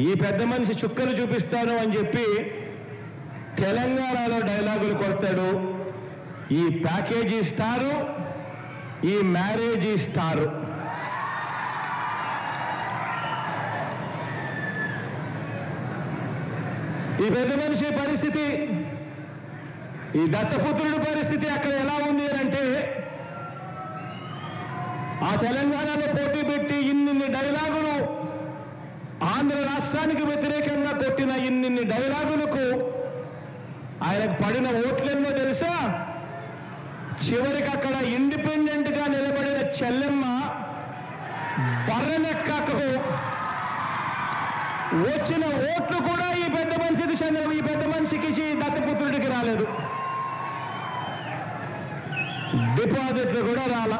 ఈ పెద్ద మనిషి చుక్కలు చూపిస్తాను అని చెప్పి తెలంగాణలో డైలాగులు కొడతాడు. ఈ ప్యాకేజీ స్టారు, ఈ మ్యారేజీ స్టారు. ఈ పెద్ద మనిషి పరిస్థితి, ఈ దత్తపుత్రుడి పరిస్థితి అక్కడ ఎలా ఉంది అంటే, ఆ తెలంగాణలో పోటీ పెట్టి ఇన్ని డైలాగులు, ఆంధ్ర రాష్ట్రానికి వ్యతిరేకంగా కొట్టిన ఇన్ని డైలాగులకు ఆయనకు పడిన ఓట్లెన్నో తెలుసా? చివరికి అక్కడ ఇండిపెండెంట్ గా నిలబడిన చెల్లెమ్మ బర్రెనెక్కకు వచ్చిన ఓట్లు కూడా ఈ పెద్ద మనిషికి దత్తపుత్రుడికి రాలేదు. డిపాజిట్లు కూడా రాలా.